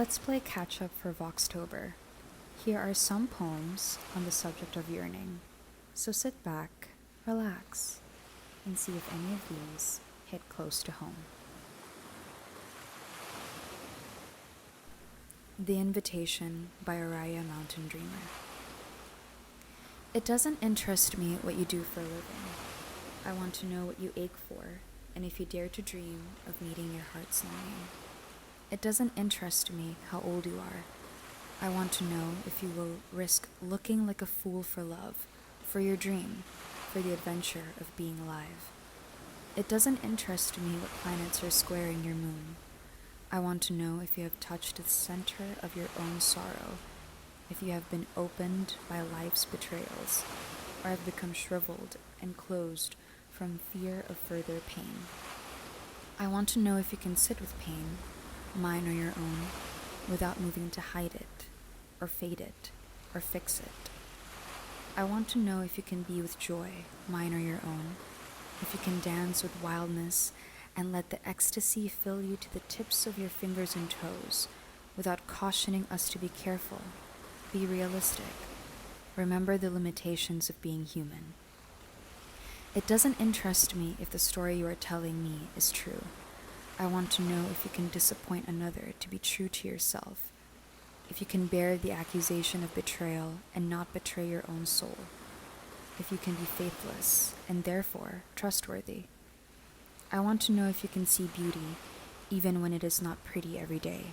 Let's play catch up for Voxtober. Here are some poems on the subject of yearning. So sit back, relax, and see if any of these hit close to home. The Invitation by Araya Mountain Dreamer. It doesn't interest me what you do for a living. I want to know what you ache for, and if you dare to dream of meeting your heart's longing. It doesn't interest me how old you are. I want to know if you will risk looking like a fool for love, for your dream, for the adventure of being alive. It doesn't interest me what planets are squaring your moon. I want to know if you have touched the center of your own sorrow, if you have been opened by life's betrayals, or have become shriveled and closed from fear of further pain. I want to know if you can sit with pain, mine or your own, without moving to hide it, or fade it, or fix it. I want to know if you can be with joy, mine or your own, if you can dance with wildness and let the ecstasy fill you to the tips of your fingers and toes, without cautioning us to be careful, be realistic, remember the limitations of being human. It doesn't interest me if the story you are telling me is true. I want to know if you can disappoint another to be true to yourself, if you can bear the accusation of betrayal and not betray your own soul, if you can be faithless and therefore trustworthy. I want to know if you can see beauty even when it is not pretty every day,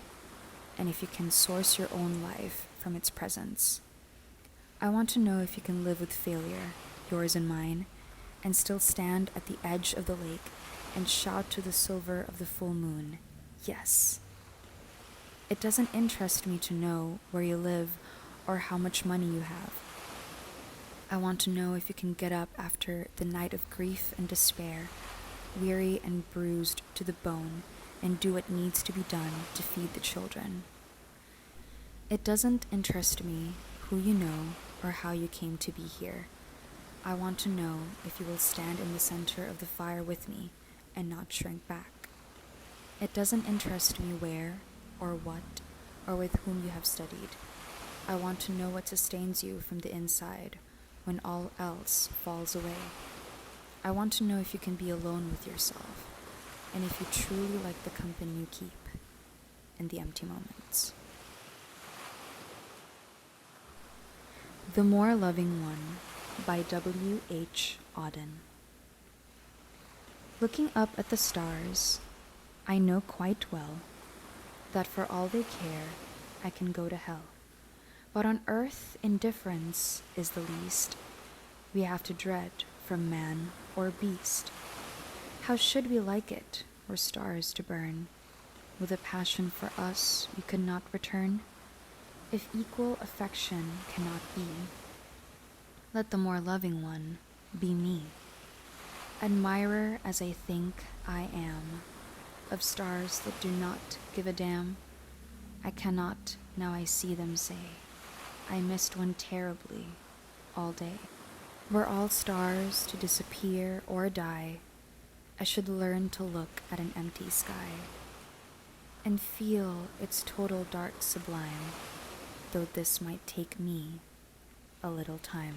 and if you can source your own life from its presence. I want to know if you can live with failure, yours and mine, and still stand at the edge of the lake and shout to the silver of the full moon, yes. It doesn't interest me to know where you live or how much money you have. I want to know if you can get up after the night of grief and despair, weary and bruised to the bone, and do what needs to be done to feed the children. It doesn't interest me who you know or how you came to be here. I want to know if you will stand in the center of the fire with me and not shrink back. It doesn't interest me where or what or with whom you have studied. I want to know what sustains you from the inside when all else falls away. I want to know if you can be alone with yourself and if you truly like the company you keep in the empty moments. The More Loving One by W.H. Auden. Looking up at the stars, I know quite well that for all they care, I can go to hell. But on earth, indifference is the least we have to dread from man or beast. How should we like it, were stars to burn, with a passion for us we could not return? If equal affection cannot be, let the more loving one be me. Admirer as I think I am, of stars that do not give a damn, I cannot, now I see them say, I missed one terribly all day. Were all stars to disappear or die, I should learn to look at an empty sky and feel its total dark sublime, though this might take me a little time.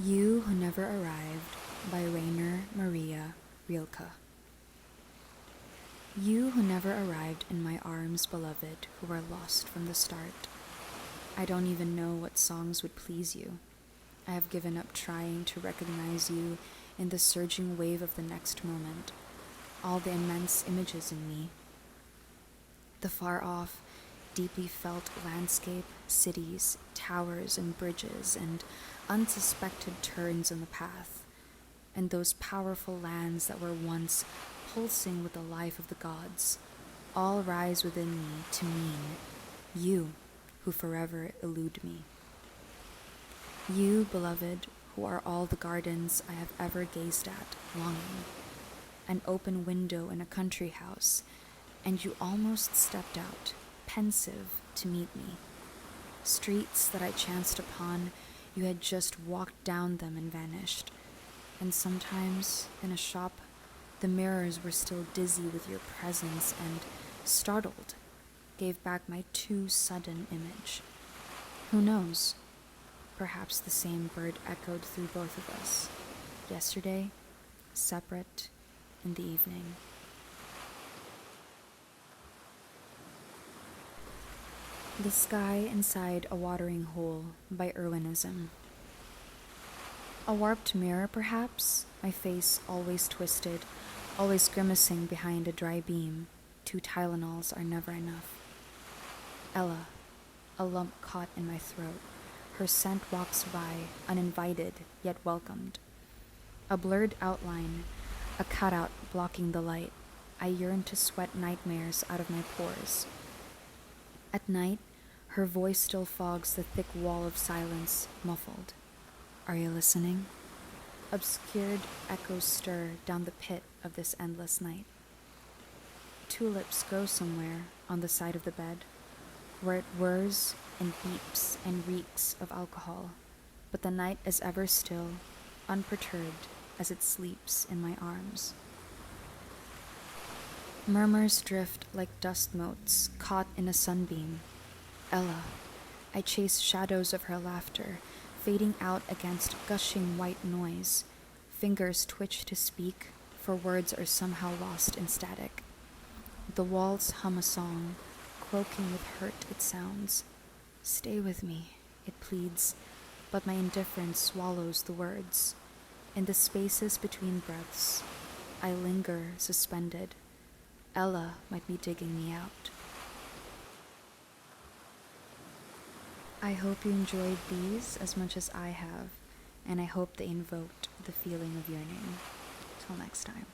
You Who Never Arrived by Rainer Maria Rilke. You who never arrived in my arms, beloved, who were lost from the start. I don't even know what songs would please you. I have given up trying to recognize you in the surging wave of the next moment, all the immense images in me. The far-off, deeply felt landscape, cities, towers and bridges, and unsuspected turns in the path, and those powerful lands that were once pulsing with the life of the gods, all rise within me to mean you who forever elude me. You, beloved, who are all the gardens I have ever gazed at, longing, an open window in a country house, and you almost stepped out, pensive, to meet me. Streets that I chanced upon, you had just walked down them and vanished, and sometimes in a shop The mirrors were still dizzy with your presence and, startled, gave back my too sudden image. Who knows? Perhaps the same bird echoed through both of us. Yesterday, separate, in the evening. The Sky Inside a Watering Hole by Irwinism. A warped mirror, perhaps, my face always twisted, always grimacing behind a dry beam. 2 Tylenols are never enough. Ella, a lump caught in my throat. Her scent walks by, uninvited, yet welcomed. A blurred outline, a cutout blocking the light. I yearn to sweat nightmares out of my pores. At night, her voice still fogs the thick wall of silence, muffled. Are you listening? Obscured echoes stir down the pit of this endless night. Tulips grow somewhere on the side of the bed, where it whirs and beeps and reeks of alcohol, but the night is ever still, unperturbed as it sleeps in my arms. Murmurs drift like dust motes caught in a sunbeam. Ella, I chase shadows of her laughter, fading out against gushing white noise. Fingers twitch to speak, for words are somehow lost in static. The walls hum a song, croaking with hurt it sounds. Stay with me, it pleads, but my indifference swallows the words. In the spaces between breaths, I linger suspended. Ella might be digging me out. I hope you enjoyed these as much as I have, and I hope they invoked the feeling of yearning. Till next time.